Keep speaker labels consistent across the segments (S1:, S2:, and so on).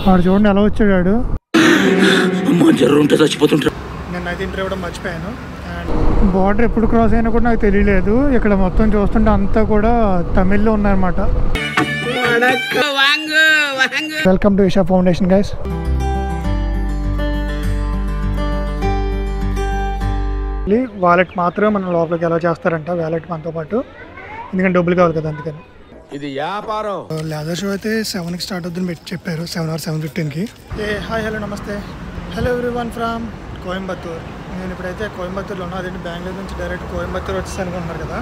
S1: వాడు చూడండి ఎలా వచ్చాడు. నేనైతే ఇంటర్వ్యూ ఇవ్వడం మర్చిపోయాను. అండ్ బార్డర్ ఎప్పుడు క్రాస్ అయినా కూడా నాకు తెలియలేదు. ఇక్కడ మొత్తం చూస్తుంటే అంతా కూడా తమిళ్లో ఉన్నాయన్నమాట. Welcome to Isha foundation guys. Wallet మాత్రమే మనం లోపలికి ఎలా చేస్తారంట, వ్యాలెట్ మనతో పాటు, ఎందుకంటే డబ్బులు కావాలి కదా, అందుకని.
S2: ఇది వ్యాపారం.
S1: లేదర్ షో అయితే 7కి స్టార్ట్ అవుతుందని పెట్టి చెప్పారు, 7 or 7:15కి. హాయ్ హలో నమస్తే, హలో ఎవ్రీవన్ ఫ్రమ్ కోయంబత్తూర్. నేను ఇప్పుడైతే కోయంబత్తూర్లో ఉన్నా. అదేంటి బెంగళూరు నుంచి డైరెక్ట్ కోయంబత్తూర్ వచ్చేసి అనుకుంటున్నారు కదా.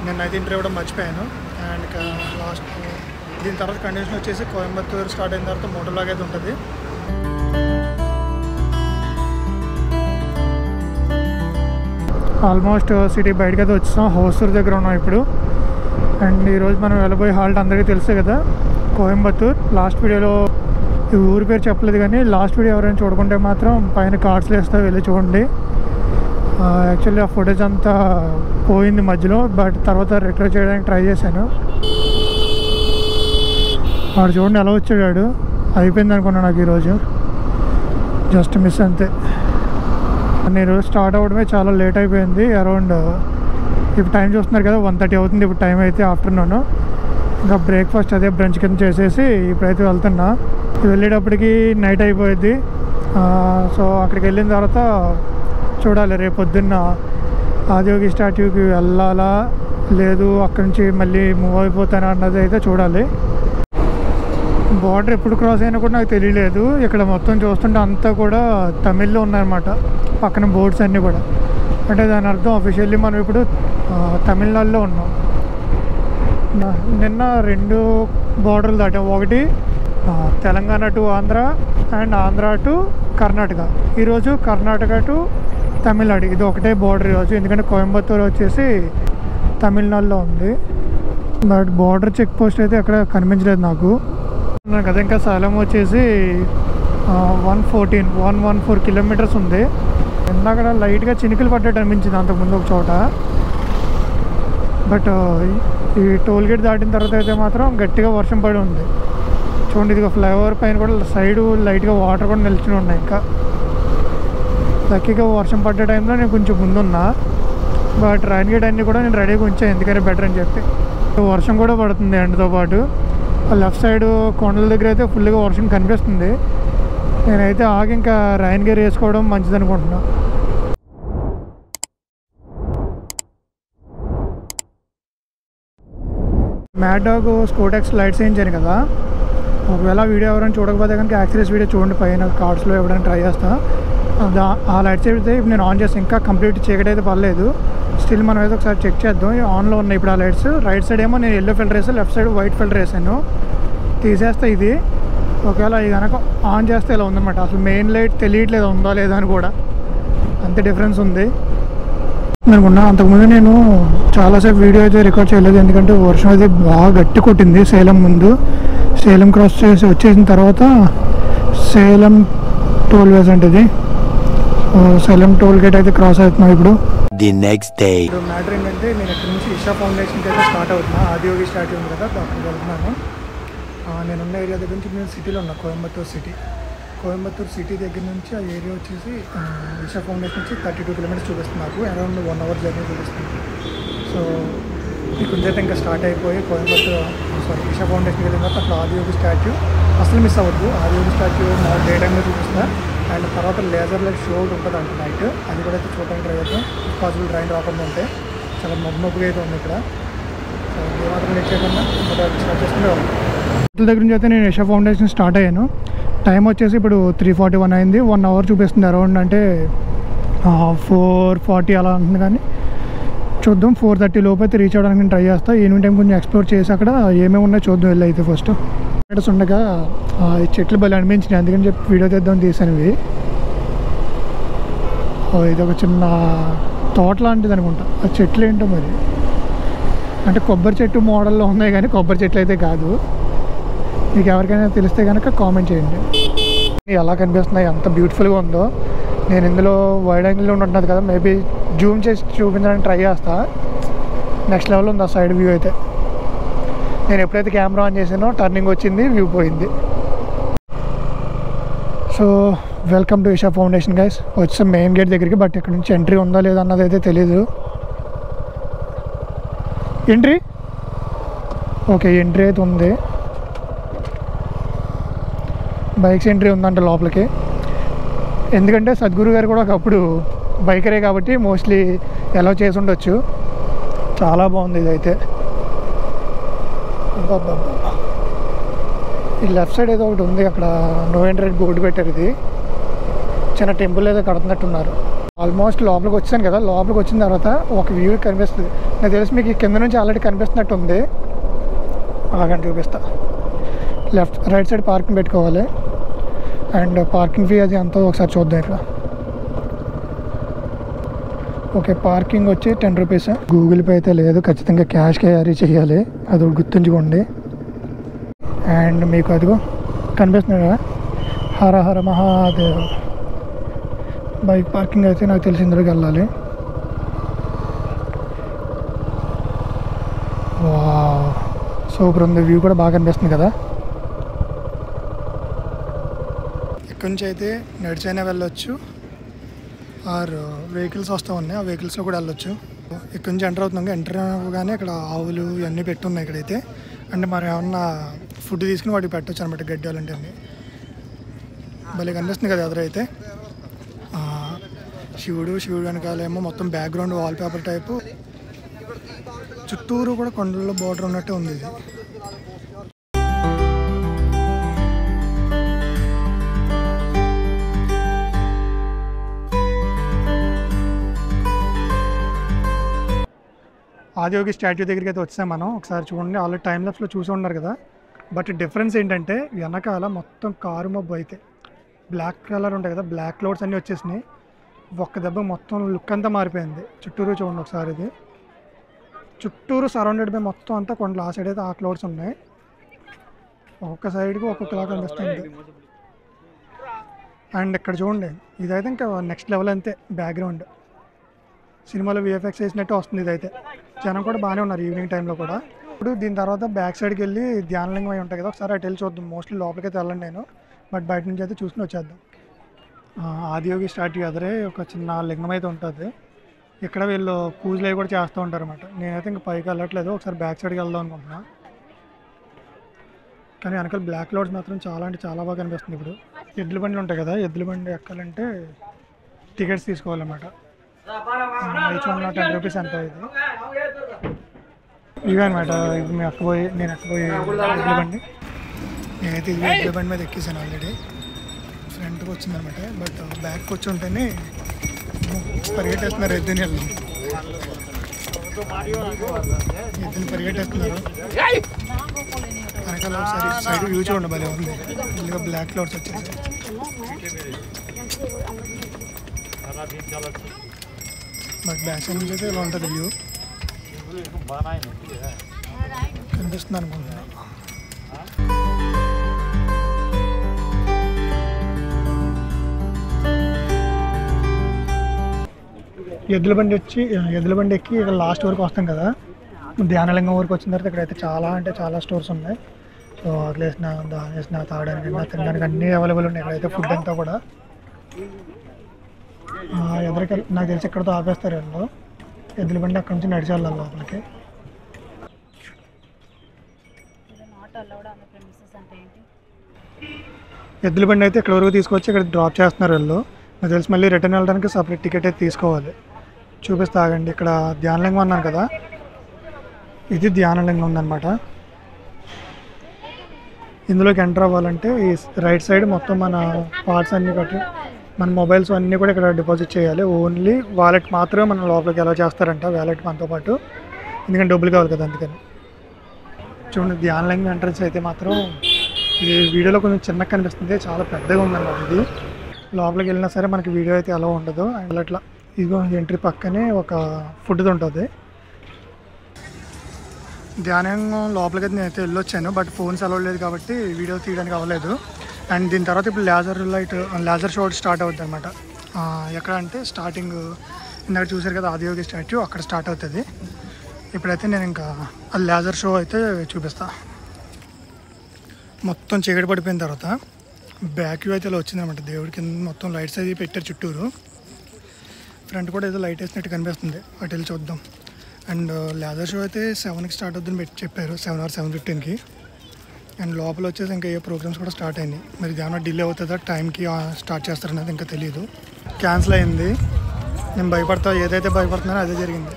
S1: నేను అయితే ఇంటర్వ్యూ ఇవ్వడం మర్చిపోయాను. అండ్ ఇక లాస్ట్ దీని తర్వాత కండిషన్ వచ్చేసి కోయంబత్తూర్ స్టార్ట్ అయిన తర్వాత మోటోలాగ్ అయితే ఉంటుంది. ఆల్మోస్ట్ సిటీ బయటకి అయితే వచ్చేసాం. హోసూర్ దగ్గర ఉన్నాం ఇప్పుడు. అండ్ ఈరోజు మనం వెళ్ళబోయే హాల్ట్ అందరికీ తెలుసు కదా, కోయంబత్తూర్. లాస్ట్ వీడియోలో ఈ ఊరి పేరు చెప్పలేదు, కానీ లాస్ట్ వీడియో ఎవరైనా చూడకుంటే మాత్రం పైన కార్డ్స్లో వేస్తా, వెళ్ళి చూడండి. యాక్చువల్లీ ఆ ఫుటేజ్ అంతా పోయింది మధ్యలో, బట్ తర్వాత రికవర్ చేయడానికి ట్రై చేశాను. వాడు చూడండి ఎలా వచ్చాడు. అయిపోయింది అనుకున్నాను నాకు ఈరోజు, జస్ట్ మిస్ అంతే. నేను స్టార్ట్ అవ్వడమే చాలా లేట్ అయిపోయింది. అరౌండ్ ఇప్పుడు టైం చూస్తున్నారు కదా, 1:30 అవుతుంది ఇప్పుడు టైం అయితే, ఆఫ్టర్నూన్. ఇంకా బ్రేక్ఫాస్ట్ అదే బ్రంచ్ కింద చేసేసి ఇప్పుడైతే వెళ్తున్నా. వెళ్ళేటప్పటికి నైట్ అయిపోయింది. సో అక్కడికి వెళ్ళిన తర్వాత చూడాలి రేపు పొద్దున్న ఆదియోగి స్టాట్యూకి వెళ్ళాలా లేదు, అక్కడి నుంచి మళ్ళీ మూవ్ అయిపోతానా అన్నది అయితే చూడాలి. బార్డర్ ఎప్పుడు క్రాస్ అయినా కూడా నాకు తెలియలేదు. ఇక్కడ మొత్తం చూస్తుంటే అంతా కూడా తమిళ్లో ఉన్నాయన్నమాట, పక్కన బోర్డ్స్ అన్నీ కూడా. అంటే దాని అర్థం అఫీషియల్లీ మనం ఇప్పుడు తమిళనాడులో ఉన్నాం. నిన్న 2 బార్డర్లు దాటాం, ఒకటి Telangana to Andhra and Andhra to Karnataka. ఈరోజు కర్ణాటక టు తమిళనాడు, ఇది ఒకటే బార్డర్ ఈరోజు, ఎందుకంటే కోయంబత్తూర్ వచ్చేసి తమిళనాడులో ఉంది. బట్ బార్డర్ చెక్ పోస్ట్ అయితే ఎక్కడ కనిపించలేదు నాకు కదా. ఇంకా స్థలం వచ్చేసి 114 కిలోమీటర్స్ ఉంది. అక్కడ లైట్గా చినుకులు పడ్డట్టు అనిపించింది అంతకుముందు ఒక చోట. బట్ ఈ టోల్ గేట్ దాటిన తర్వాత అయితే మాత్రం గట్టిగా వర్షం పడి ఉంది. చూడండి, ఇది ఫ్లైఓవర్ పైన కూడా సైడు లైట్గా వాటర్ కూడా నిల్చుని ఉన్నాయి. ఇంకా లక్కీగా వర్షం పడ్డే టైంలో నేను కొంచెం ముందున్నా. బట్ రైన్ గేట్ అన్నీ కూడా నేను రెడీగా ఉంచాను, ఎందుకని బెటర్ అని చెప్పి. వర్షం కూడా పడుతుంది ఎండతో పాటు. లెఫ్ట్ సైడ్ కొండల దగ్గర అయితే ఫుల్గా వర్షం కనిపిస్తుంది. నేనైతే ఆగి ఇంకా రైన్ గేర్ వేసుకోవడం మంచిది అనుకుంటున్నా. మ్యాడ్ డాగ్ స్కోటెక్స్ లైట్స్ వేయించాను కదా. ఒకవేళ వీడియో ఎవరైనా చూడకపోతే కనుక యాక్సిడెంట్స్ వీడియో చూడండి, పైన కార్డ్స్లో ఇవ్వడానికి ట్రై చేస్తాను. ఆ లైట్స్ అయితే ఇప్పుడు నేను ఆన్ చేస్తాను. ఇంకా కంప్లీట్ చీకటి అయితే పర్లేదు, స్టిల్ మనం అయితే ఒకసారి చెక్ చేద్దాం. ఆన్లో ఉన్నాయి ఇప్పుడు ఆ లైట్స్. రైట్ సైడ్ ఏమో నేను ఎల్లో ఫిల్టర్ వేసాను, లెఫ్ట్ సైడ్ వైట్ ఫిల్టర్ వేసాను. తీసేస్తే ఇది, ఒకవేళ ఇది కనుక ఆన్ చేస్తే ఇలా ఉందన్నమాట. అసలు మెయిన్ లైట్ తెలియట్లేదు ఉందా లేదా అని కూడా, అంతే డిఫరెన్స్ ఉంది అనుకున్నా. అంతకుముందు నేను చాలాసేపు వీడియో అయితే రికార్డ్ చేయలేదు, ఎందుకంటే వర్షం అయితే బాగా గట్టి కొట్టింది సేలం ముందు. సేలం క్రాస్ చేసి వచ్చేసిన తర్వాత సేలం టోల్ వేస్ అంటే ఇది, సేలం టోల్ గేట్ అయితే క్రాస్ అవుతున్నాం ఇప్పుడు. ఇప్పుడు మ్యాటర్ ఏంటంటే, నేను ఇక్కడ నుంచి ఇషా ఫౌండేషన్కి అయితే స్టార్ట్ అవుతున్నా. ఆదియోగి స్టాట్యూ ఉంది కదా, అక్కడికి వెళ్తున్నాను. నేనున్న ఏరియా దగ్గర నుంచి నేను సిటీలో ఉన్నా, కోయంబత్తూర్ సిటీ. కోయంబత్తూర్ సిటీ దగ్గర నుంచి ఆ ఏరియా వచ్చేసి ఇషా ఫౌండేషన్ నుంచి 32 కిలోమీటర్స్ చూపిస్తుంది నాకు. అరౌండ్ 1 hour జర్నీ చూపిస్తుంది. సో ఇక్కడ నుంచి ఇంకా స్టార్ట్ అయిపోయి కోయంబత్తూర్ ఇషా ఫౌండేషన్కి వెళ్ళిన తర్వాత అట్లా ఆదియోగి స్టాట్యూ అసలు మిస్ అవ్వద్దు. ఆదియోగి స్టాట్యూ డే టైంలో చూపిస్తా. అండ్ తర్వాత లేజర్ లైట్ షో ఉంటుంది అంటే నైట్, అది కూడా అయితే చూడడానికి ట్రై చేద్దాం. పాసిబుల్ రైన్ రాకుండా ఉంటే. చాలా మబ్బుగా అయితే ఉంది ఇక్కడ. సో ఏ మాత్రం లేట్ చేయకుండా స్టార్ట్ చేసుకుంటే హోటల్ దగ్గర నుంచి అయితే నేను ఇషా ఫౌండేషన్ స్టార్ట్ అయ్యాను. టైం వచ్చేసి ఇప్పుడు 3:41 అయింది. 1 hour చూపిస్తుంది అరౌండ్, అంటే 4:40 అలా ఉంటుంది. కానీ చూద్దాం, 4:30 లోపు అయితే రీచ్ అవ్వడానికి ట్రై చేస్తాను. ఈవినింగ్ టైం కొంచెం ఎక్స్ప్లోర్ చేసి అక్కడ ఏమేమి ఉన్నాయో చూద్దాం వెళ్ళి. అయితే ఫస్ట్ ఉండగా ఈ చెట్లు బలి అనిపించినాయి, అందుకని చెప్పి వీడియో తీద్దాం తీసాను. ఇవి ఇది ఒక చిన్న తోట లాంటిది అనుకుంటా. ఆ చెట్లు ఏంటో మరి, అంటే కొబ్బరి చెట్టు మోడల్లో ఉన్నాయి కానీ కొబ్బరి చెట్లు అయితే కాదు. మీకు ఎవరికైనా తెలిస్తే కనుక కామెంట్ చేయండి. ఎలా కనిపిస్తున్నాయి, ఎంత బ్యూటిఫుల్గా ఉందో. నేను ఇందులో వైడ్ యాంగిల్లో ఉంటున్నది కదా, మేబీ జూమ్ చేసి చూపించడానికి ట్రై చేస్తా. నెక్స్ట్ లెవెల్ ఉంది ఆ సైడ్ వ్యూ అయితే. నేను ఎప్పుడైతే కెమెరా ఆన్ చేసానో టర్నింగ్ వచ్చింది, వ్యూ పోయింది. So welcome to Isha foundation guys. వచ్చే మెయిన్ గేట్ దగ్గరికి, బట్ ఇక్కడ నుంచి ఎంట్రీ ఉందా లేదా అన్నది అయితే తెలీదు. ఎంట్రీ ఓకే, ఎంట్రీ అయితే ఉంది. బైక్స్ ఎంట్రీ ఉందంట లోపలికి. ఎందుకంటే సద్గురు గారు కూడా ఒకప్పుడు బైకరే కాబట్టి మోస్ట్లీ ఎలా చేసి ఉండొచ్చు. చాలా బాగుంది ఇదైతే. ఈ లెఫ్ట్ సైడ్ ఏదో ఒకటి ఉంది, అక్కడ నో ఎంట్రీ బోర్డు పెట్టారు. ఇది చిన్న టెంపుల్ ఏదో కడుతున్నట్టున్నారు. ఆల్మోస్ట్ లోపలికి వచ్చాను కదా. లోపలికి వచ్చిన తర్వాత ఒక వ్యూ కనిపిస్తుంది. నాకు తెలిసి మీకు కింద నుంచి ఆల్రెడీ కనిపిస్తున్నట్టు ఉంది. ఆగండి చూపిస్తా. రైట్ సైడ్ పార్కింగ్ పెట్టుకోవాలి. అండ్ పార్కింగ్ ఫీ అది అంతా ఒకసారి చూద్దాం. ఇక్కడ ఓకే, పార్కింగ్ వచ్చి 10 రూపీస్. గూగుల్ పే అయితే లేదు, ఖచ్చితంగా క్యాష్ క్యారీ చేయాలి, అది గుర్తుంచుకోండి. అండ్ మీకు అదిగో కనిపిస్తుంది కదా, హర హర మహాదేవ్. బైక్ పార్కింగ్ అయితే నాకు తెలిసి ఇందులోకి వెళ్ళాలి. వావ్, సూపర్ ఉంది. వ్యూ కూడా బాగా కనిపిస్తుంది కదా. ఇక్కడి నుంచి అయితే నడిచైనా వెళ్ళొచ్చు, ఆర్ వెహికల్స్ వస్తూ ఉన్నాయి, ఆ వెహికల్స్లో కూడా వెళ్ళొచ్చు. ఇక్కడ నుంచి ఎంటర్ అవుతున్నాం. ఎంటర్ అవ్వగానే ఇక్కడ ఆవులు ఇవన్నీ పెట్టున్నాయి ఇక్కడైతే. అంటే మరి ఏమన్నా ఫుడ్ తీసుకుని వాటికి పెట్టచ్చు అనమాట, గడ్డి అలాంటివన్నీ. భలే కనిపిస్తుంది కదా ఎదురైతే. శివుడు వెనకాలేమో మొత్తం బ్యాక్గ్రౌండ్ వాల్పేపర్ టైపు, చుట్టూరు కూడా కొండల్లో బోర్డర్ ఉన్నట్టే ఉంది ఇది. ఆదియోగి స్టాట్యూ దగ్గరికి అయితే వచ్చాం మనం. ఒకసారి చూడండి, ఆల్రెడీ టైం ల్యాప్స్లో చూసి ఉన్నారు కదా. బట్ డిఫరెన్స్ ఏంటంటే వెనకాల మొత్తం కారు మబ్బు అయితే బ్లాక్ కలర్ ఉంటాయి కదా, బ్లాక్ క్లౌడ్స్ అన్నీ వచ్చేసినాయి. ఒక్క దెబ్బ మొత్తం లుక్ అంతా మారిపోయింది. చుట్టూరు చూడండి ఒకసారి. ఇది చుట్టూరు సరౌండెడ్ బై మొత్తం అంతా కొండలు. ఆ సైడ్ అయితే ఆ క్లౌడ్స్ ఉన్నాయి. ఒక్కొక్క సైడ్కి ఒక్కొక్కలా కనిపిస్తుంది. అండ్ ఇక్కడ చూడండి, ఇదైతే ఇంకా నెక్స్ట్ లెవెల్ అంతే. బ్యాక్గ్రౌండ్ సినిమాలో విఎఫ్ఎక్స్ వేసినట్టు వస్తుంది ఇదైతే. జనం కూడా బాగానే ఉన్నారు ఈవినింగ్ టైంలో కూడా. ఇప్పుడు దీని తర్వాత బ్యాక్ సైడ్కి వెళ్ళి ధ్యానలింగం అయి ఉంటాయి కదా, ఒకసారి అటు వెళ్ళి చూద్దాం. మోస్ట్లీ లోపలికి అయితే వెళ్ళండి నేను, బట్ బయట నుంచి అయితే చూసుకుని వచ్చేద్దాం. ఆదియోగి స్టాట్యూ ఎదురే ఒక చిన్న లింగం అయితే ఉంటుంది. ఇక్కడ వీళ్ళు పూజలు అవి కూడా చేస్తూ ఉంటారు అన్నమాట. నేనైతే ఇంకా పైకి వెళ్ళట్లేదు, ఒకసారి బ్యాక్ సైడ్కి వెళ్దాం అనుకుంటున్నా. కానీ వెనకాల బ్లాక్ క్లౌడ్స్ మాత్రం చాలా అంటే చాలా బాగా కనిపిస్తుంది. ఇప్పుడు ఎద్దుల బండ్లు ఉంటాయి కదా, ఎద్దుల బండి ఎక్కాలంటే టికెట్స్ తీసుకోవాలన్నమాట. ఈచ్ వన్ 10 రూపీస్ ఎంత ఇది. ఇవే అనమాట. ఇది నేను ఎక్కబోయి ఎద్దుల బండి. నేనైతే ఇది ఎద్దుల బండి మీద ఎక్కేసాను ఆల్రెడీ. ఫ్రంట్కి వచ్చిందనమాట. బట్ బ్యాక్కి వచ్చి ఉంటేనే పరిగెట్టేస్తున్నారు ఎద్దుని. ఎద్దుని పరిగెట్టేస్తున్నారు. వెనకాల ఒకసారి సైడ్ వ్యూ చూడండి, భలే ఉంది. ఇల్లుగా బ్లాక్ క్లౌడ్స్ వచ్చేసి. బట్ బ్యాక్ సైడ్ నుంచి అయితే ఇలా ఉంటుంది వ్యూ. కనిపిస్తుంది అనుకుంటున్నాను. ఎద్దుల బండి ఎక్కి ఇక్కడ లాస్ట్ వరకు వస్తాం కదా. ధ్యానలింగం వరకు వచ్చిన తర్వాత ఇక్కడైతే చాలా అంటే చాలా స్టోర్స్ ఉన్నాయి. సో వేసిన తాగడానికి తినడానికి అన్నీ అవైలబుల్ ఉన్నాయి ఇక్కడైతే. ఫుడ్ అంతా కూడా ఎదురికి నాకు తెలిసి ఎక్కడితో ఆపేస్తారు వీళ్ళు. ఎద్దుల బండి అక్కడి నుంచి నడిచి వెళ్ళాలి లోపలికి. ఎద్దుల బండి అయితే ఇక్కడ వరకు తీసుకొచ్చి ఇక్కడ డ్రాప్ చేస్తున్నారు వీళ్ళు. నాకు తెలిసి మళ్ళీ రిటర్న్ వెళ్ళడానికి సపరేట్ టికెట్ అయితే తీసుకోవాలి. చూపిస్తా ఆగండి. ఇక్కడ ధ్యానలింగం అన్నాను కదా, ఇది ధ్యానలింగం ఉందన్నమాట. ఇందులోకి ఎంటర్ అవ్వాలంటే ఈ రైట్ సైడ్ మొత్తం మన పార్ట్స్ అన్నీ కట్టి మన మొబైల్స్ అన్నీ కూడా ఇక్కడ డిపాజిట్ చేయాలి. ఓన్లీ వాలెట్ మాత్రమే మనం లోపలికి ఎలా చేస్తారంట, వ్యాలెట్ మనతో పాటు. ఎందుకంటే డబ్బులు కావాలి కదా, అందుకని. చూడండి, ధ్యానలింగం ఎంట్రన్స్ అయితే మాత్రం ఇది వీడియోలో కొంచెం చిన్నగా కనిపిస్తుంది, చాలా పెద్దగా ఉందన్నమాట. ఇది లోపలికి వెళ్ళినా సరే మనకి వీడియో అయితే ఎలా ఉండదు. అండ్ అట్లా ఇదిగో ఎంట్రీ పక్కనే ఒక ఫుడ్ది ఉంటుంది. ధ్యానంగా లోపలికి అయితే నేనైతే వెళ్ళొచ్చాను, బట్ ఫోన్స్ అలౌ లేదు కాబట్టి వీడియో తీయడానికి అవ్వలేదు. అండ్ దీని తర్వాత ఇప్పుడు లేజర్ షో స్టార్ట్ అవుతుంది అనమాట. ఎక్కడ అంటే స్టార్టింగ్ ఇందాక చూసారు కదా ఆదియోగి స్టాట్యూ, అక్కడ స్టార్ట్ అవుతుంది. ఇప్పుడైతే నేను ఇంకా ఆ లేజర్ షో అయితే చూపిస్తా. మొత్తం చీకటి పడిపోయిన తర్వాత బ్యాక్ వ్యూ అయితే ఇలా వచ్చిందనమాట. దేవుడి కింద మొత్తం లైట్స్ అది పెట్టారు చుట్టూరు. ఫ్రంట్ కూడా ఏదో లైట్ వేసినట్టు కనిపిస్తుంది, అటు వెళ్ళి చూద్దాం. అండ్ లేదర్ షో అయితే 7కి స్టార్ట్ అవుతుందని పెట్టి చెప్పారు, 7 or 7:15కి. అండ్ లోపల వచ్చేసి ఇంకా ఏ ప్రోగ్రామ్స్ కూడా స్టార్ట్ అయినాయి. మరి ఏమైనా డిలే అవుతుందా, టైంకి స్టార్ట్ చేస్తారనేది ఇంకా తెలియదు. క్యాన్సిల్ అయింది. నేను ఏదైతే భయపడుతున్నానో అదే జరిగింది.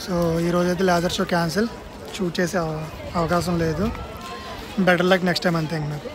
S1: సో ఈరోజైతే లేదర్ షో క్యాన్సిల్, షూట్ చేసే అవకాశం లేదు. బెటర్ లక్ నెక్స్ట్ టైం అంతే నాకు.